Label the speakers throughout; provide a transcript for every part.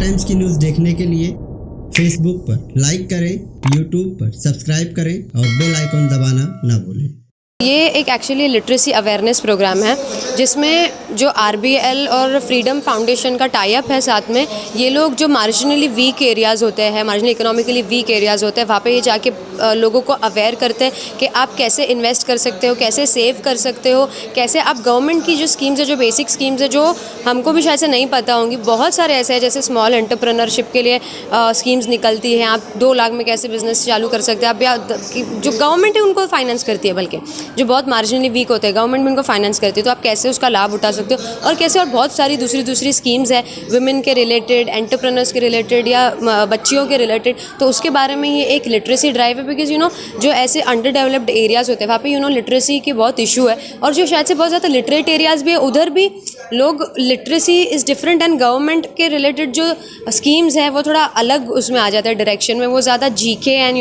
Speaker 1: Times की news देखने के लिए फेसबुक पर लाइक करें, यूट्यूब पर सब्सक्राइब करें और बेल आइकॉन दबाना ना भूलें।
Speaker 2: ये एक एक्चुअली लिटरेसी अवेयरनेस प्रोग्राम है जिसमें जो RBL और फ्रीडम फाउंडेशन का टाई अप है, साथ में ये लोग जो मार्जिनली वीक एरियाज़ होते हैं, मार्जिनली इकोनॉमिकली वीक एरियाज़ होते हैं, वहाँ पे ये जाके लोगों को अवेयर करते हैं कि आप कैसे इन्वेस्ट कर सकते हो, कैसे सेव कर सकते हो, कैसे आप गवर्नमेंट की जो स्कीम्स है, जो बेसिक स्कीम्स है, जो हमको भी शायद से नहीं पता होंगी, बहुत सारे ऐसे हैं जैसे स्मॉल एंटरप्रेन्योरशिप के लिए स्कीम्स निकलती हैं। आप 2 लाख में कैसे बिजनेस चालू कर सकते हैं आप, या जो गवर्नमेंट है उनको फाइनेंस करती है, बल्कि जो बहुत मार्जिनली वीक होते हैं गवर्नमेंट भी उनको फाइनेंस करती है, तो आप कैसे उसका लाभ उठा सकते हो और कैसे, और बहुत सारी दूसरी स्कीम्स है वुमेन के रिलेटेड, एंटरप्रेन्योर्स के रिलेटेड या बच्चियों के रिलेटेड, तो उसके बारे में ये एक लिटरेसी ड्राइव है। बिकॉज जो ऐसे अंडर डेवलप्ड एरियाज़ होते हैं वहाँ पे लिटरेसी की बहुत इशू है, और जो शायद से बहुत ज़्यादा लिटरेट एरियाज़ भी है उधर भी लोग literacy is different, and government के रिलेटेड जो स्कीम्स है वो थोड़ा अलग उसमें आ जाता है डायरेक्शन में, वो ज़्यादा GK एंड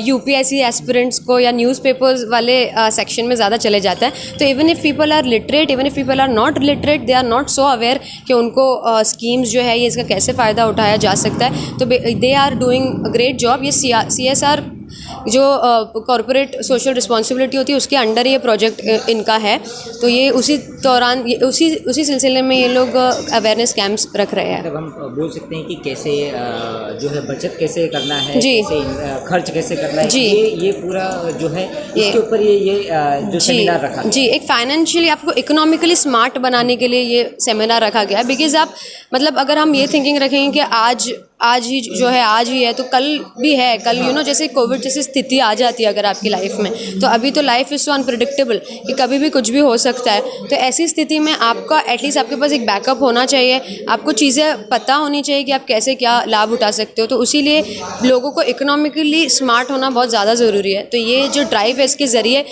Speaker 2: UPSC एस्पिरेंट्स को या न्यूज़पेपर्स वाले सेक्शन में ज़्यादा चले जाता है। तो even if people are literate, even if people are not literate, they are not so aware कि उनको स्कीम्स जो है ये इसका कैसे फ़ायदा उठाया जा सकता है। तो they are doing a great job. ये CSR जो कॉर्पोरेट सोशल रिस्पॉन्सिबिलिटी होती है उसके अंडर ये प्रोजेक्ट इनका है, तो ये उसी दौरान उसी सिलसिले में ये लोग अवेयरनेस कैंप्स रख रहे हैं।
Speaker 3: मतलब हम बोल सकते हैं कि कैसे जो है बचत कैसे करना है,
Speaker 2: जी,
Speaker 3: कैसे खर्च कैसे करना है,
Speaker 2: जी,
Speaker 3: ये पूरा जो है इसके ऊपर ये जो सेमिनार रखा
Speaker 2: जी, एक फाइनेंशियली आपको इकोनॉमिकली स्मार्ट बनाने के लिए ये सेमिनार रखा गया है। बिकॉज आप मतलब अगर हम ये थिंकिंग रखेंगे कि आज ही जो है आज ही है तो कल भी है, कल जैसे कोविड जैसी स्थिति आ जाती है अगर आपकी लाइफ में, तो अभी तो लाइफ इज़ सो अनप्रेडिक्टेबल कि कभी भी कुछ भी हो सकता है। तो ऐसी स्थिति में आपका एटलीस्ट आपके पास एक बैकअप होना चाहिए, आपको चीज़ें पता होनी चाहिए कि आप कैसे क्या लाभ उठा सकते हो। तो उसी लिए लोगों को इकोनॉमिकली स्मार्ट होना बहुत ज़्यादा ज़रूरी है। तो ये जो ड्राइव है इसके ज़रिए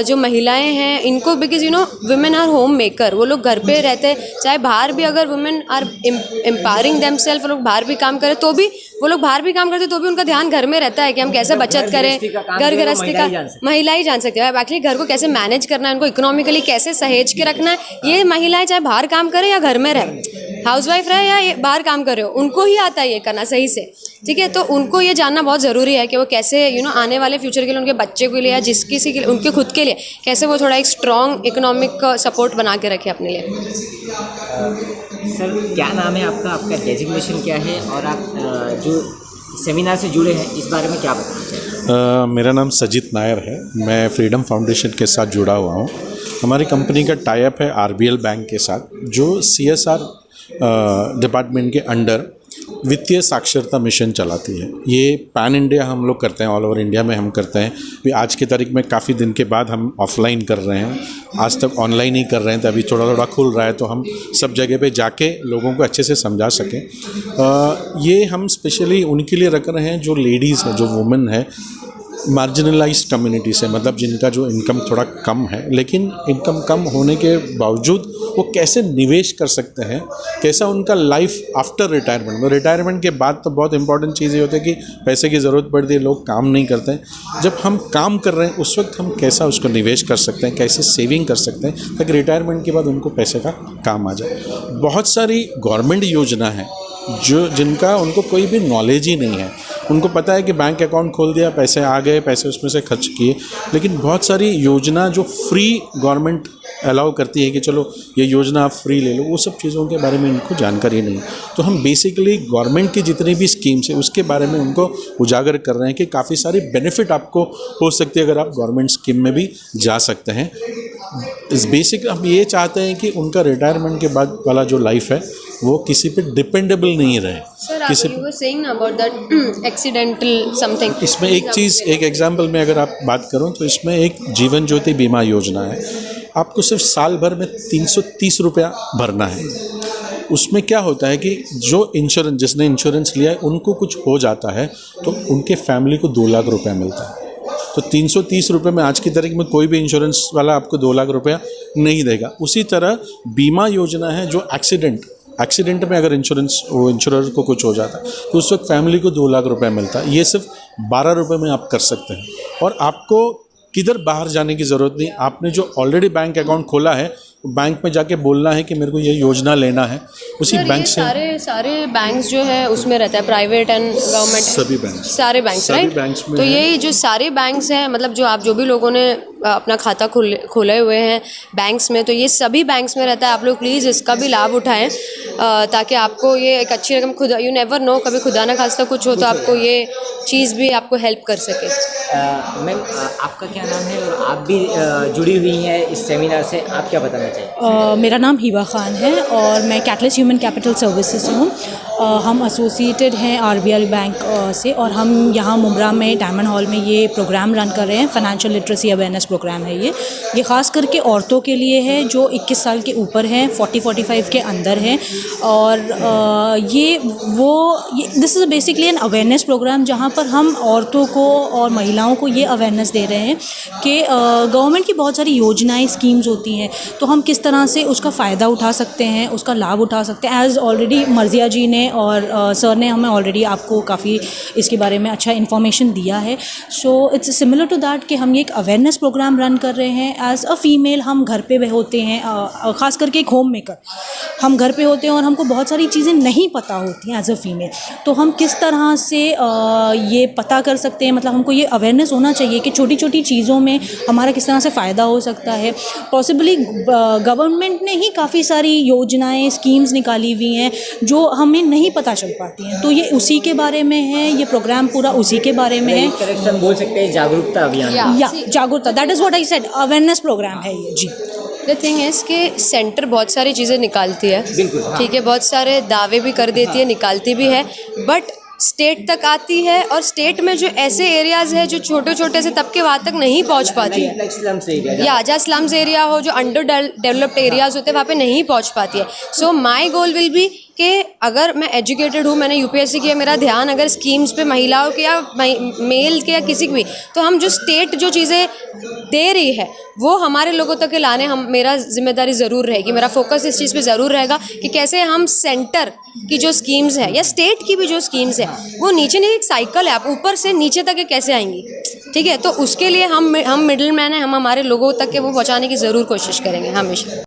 Speaker 2: जो महिलाएँ हैं इनको, because women are home maker, वो लोग घर पे रहते हैं, चाहे बाहर भी अगर वुमेन आर एम्पावरिंग देमसेल्फ, वो लोग बाहर भी काम करें तो भी वो लोग बाहर भी काम करते तो भी उनका ध्यान घर में रहता है कि हम कैसे बचत करें। घर गृहस्थी का महिला ही जान सकती है एक्चुअली, घर को कैसे मैनेज करना है, उनको इकोनॉमिकली कैसे सहेज के रखना है, ये महिलाएं चाहे बाहर काम करें या घर में रहे, हाउसवाइफ रहे या बाहर काम कर रहे हो, उनको ही आता है ये करना सही से, ठीक है। तो उनको ये जानना बहुत ज़रूरी है कि वो कैसे आने वाले फ्यूचर के लिए, उनके बच्चे के लिए या जिस किसी के लिए, उनके खुद के लिए कैसे वो थोड़ा एक स्ट्रॉन्ग इकोनॉमिक सपोर्ट बना के रखे अपने लिए।
Speaker 3: सर क्या नाम है आपका डेजिग्नेशन क्या है, और आप जो सेमिनार से जुड़े हैं इस बारे में क्या बताना?
Speaker 4: मेरा नाम सजित नायर है, मैं फ्रीडम फाउंडेशन के साथ जुड़ा हुआ हूँ। हमारी कंपनी का टाई अप है RBL बैंक के साथ, जो CSR डिपार्टमेंट के अंडर वित्तीय साक्षरता मिशन चलाती है। ये पैन इंडिया हम लोग करते हैं, ऑल ओवर इंडिया में हम करते हैं। भी आज की तारीख में काफ़ी दिन के बाद हम ऑफलाइन कर रहे हैं, आज तक ऑनलाइन ही कर रहे हैं, तो अभी थोड़ा थोड़ा खुल रहा है तो हम सब जगह पे जाके लोगों को अच्छे से समझा सकें। ये हम स्पेशली उनके लिए रख रहे हैं जो लेडीज़ है, जो वुमेन है, मार्जिनलाइज्ड कम्युनिटी से, मतलब जिनका जो इनकम थोड़ा कम है, लेकिन इनकम कम होने के बावजूद वो कैसे निवेश कर सकते हैं, कैसा उनका लाइफ आफ्टर रिटायरमेंट। रिटायरमेंट के बाद तो बहुत इंपॉर्टेंट चीज़ ये होती है कि पैसे की ज़रूरत पड़ती है, लोग काम नहीं करते हैं। जब हम काम कर रहे हैं उस वक्त हम कैसा उसको निवेश कर सकते हैं, कैसे सेविंग कर सकते हैं ताकि रिटायरमेंट के बाद उनको पैसे का काम आ जाए। बहुत सारी गवर्नमेंट योजना है जिनका उनको कोई भी नॉलेज ही नहीं है। उनको पता है कि बैंक अकाउंट खोल दिया, पैसे आ गए, पैसे उसमें से खर्च किए, लेकिन बहुत सारी योजना जो फ्री गवर्नमेंट अलाउ करती है कि चलो ये योजना आप फ्री ले लो, वो सब चीज़ों के बारे में इनको जानकारी नहीं। तो हम बेसिकली गवर्नमेंट की जितनी भी स्कीम्स है उसके बारे में उनको उजागर कर रहे हैं कि काफ़ी सारी बेनिफिट आपको हो सकती है अगर आप गवर्नमेंट स्कीम में भी जा सकते हैं। इस बेसिक हम ये चाहते हैं कि उनका रिटायरमेंट के बाद वाला जो लाइफ है वो किसी पे डिपेंडेबल नहीं रहे। किसी इसमें एक चीज़, एक एग्जांपल में अगर आप बात करूं तो इसमें एक जीवन ज्योति बीमा योजना है। आपको सिर्फ साल भर में 330 रुपया भरना है। उसमें क्या होता है कि जो इंश्योरेंस, जिसने इंश्योरेंस लिया है उनको कुछ हो जाता है तो उनके फैमिली को 2 लाख रुपया मिलता है। तो 330 रुपये में आज की तारीख में कोई भी इंश्योरेंस वाला आपको 2 लाख रुपया नहीं देगा। उसी तरह बीमा योजना है जो एक्सीडेंट में अगर इंश्योरर को कुछ हो जाता है तो उस वक्त फैमिली को 2 लाख रुपया मिलता है। ये सिर्फ 12 रुपये में आप कर सकते हैं और आपको किधर बाहर जाने की ज़रूरत नहीं। आपने जो ऑलरेडी बैंक अकाउंट खोला है बैंक में जाके बोलना है कि मेरे को ये योजना लेना है, उसी
Speaker 2: सर,
Speaker 4: बैंक
Speaker 2: ये
Speaker 4: से
Speaker 2: सारे बैंक्स जो है उसमें रहता है, प्राइवेट एंड गवर्नमेंट,
Speaker 4: सभी बैंक,
Speaker 2: सारे बैंक्स,
Speaker 4: सभी
Speaker 2: राइट?
Speaker 4: बैंक्स में
Speaker 2: तो
Speaker 4: है।
Speaker 2: यही जो सारे बैंक्स हैं, मतलब जो भी लोगों ने अपना खाता खोले हुए हैं बैंक्स में, तो ये सभी बैंक्स में रहता है। आप लोग प्लीज़ इसका भी लाभ उठाएं ताकि आपको ये एक अच्छी रकम, खुदा यू नेवर नो, कभी खुदा ना खास्ता कुछ हो तो आपको ये चीज़ भी आपको हेल्प कर सके।
Speaker 3: मैम आपका क्या नाम है और आप भी जुड़ी हुई हैं इस सेमिनार से, आप क्या बताना चाहिए?
Speaker 5: मेरा नाम हिबा खान है और मैं कैटलिस्ट ह्यूमन कैपिटल सर्विसेज से हूँ। हम एसोसिएटेड हैं आरबीएल बैंक से, और हम यहाँ मुब्रा में डायमंड हॉल में ये प्रोग्राम रन कर रहे हैं। फाइनेंशियल लिटरेसी अवेयरनेस प्रोग्राम है ये ख़ास करके औरतों के लिए है जो 21 साल के ऊपर हैं, 40-45 के अंदर हैं। और this is basically an awareness program जहाँ पर हम औरतों को और महिलाओं को ये अवेयरनेस दे रहे हैं कि गवर्नमेंट की बहुत सारी योजनाएं, स्कीम्स होती हैं, तो हम किस तरह से उसका फ़ायदा उठा सकते हैं, उसका लाभ उठा सकते हैं। एज़ ऑलरेडी मर्जिया जी ने और सर ने हमें ऑलरेडी आपको काफ़ी इसके बारे में अच्छा इन्फॉर्मेशन दिया है। So it's similar to that कि हम ये एक अवेयरनेस प्रोग्राम रन कर रहे हैं। एज़ अ फीमेल हम घर पे होते हैं, ख़ास करके एक होम मेकर, हम घर पे होते हैं और हमको बहुत सारी चीज़ें नहीं पता होती हैं एज़ अ फीमेल, तो हम किस तरह से ये पता कर सकते हैं। मतलब हमको ये अवेयरनेस होना चाहिए कि छोटी छोटी चीज़ों में हमारा किस तरह से फ़ायदा हो सकता है। पॉसिबली गवर्नमेंट ने ही काफ़ी सारी योजनाएं, स्कीम्स निकाली हुई हैं जो हमें नहीं पता चल पाती हैं, तो ये उसी के बारे में है, ये प्रोग्राम पूरा उसी के बारे में है।
Speaker 3: करेक्शन बोल सकते हैं, जागरूकता अभियान।
Speaker 2: या
Speaker 5: जागरूकता, that is what I said, awareness program है ये जी।
Speaker 2: द थिंग इज़ कि सेंटर बहुत सारी चीज़ें निकालती है,
Speaker 3: बिल्कुल, हाँ।
Speaker 2: ठीक है, बहुत सारे दावे भी कर देती है, निकालती भी है, बट स्टेट तक आती है, और स्टेट में जो ऐसे एरियाज़ है जो छोटे छोटे से तबके वहाँ तक नहीं पहुँच पाती है,
Speaker 3: स्लम्स एरिया,
Speaker 2: या जहाँ स्लम्स एरिया हो, जो अंडर डेवलप्ड एरियाज़ होते हैं, वहाँ पे नहीं पहुँच पाती है। सो माई गोल विल बी कि अगर मैं एजुकेटेड हूँ, मैंने यूपीएससी किया, मेरा ध्यान अगर स्कीम्स पे महिलाओं के या मेल के या किसी की भी, तो हम जो स्टेट जो चीज़ें दे रही है वो हमारे लोगों तक लाने मेरा जिम्मेदारी ज़रूर रहेगी। मेरा फोकस इस चीज़ पे ज़रूर रहेगा कि कैसे हम सेंटर की जो स्कीम्स है या स्टेट की भी जो स्कीम्स है वो नीचे नहीं, एक साइकिल है, आप ऊपर से नीचे तक ये कैसे आएंगी, ठीक है। तो उसके लिए हम मिडिल मैन हैं, हम हमारे लोगों तक के वो पहुँचाने की ज़रूर कोशिश करेंगे हमेशा।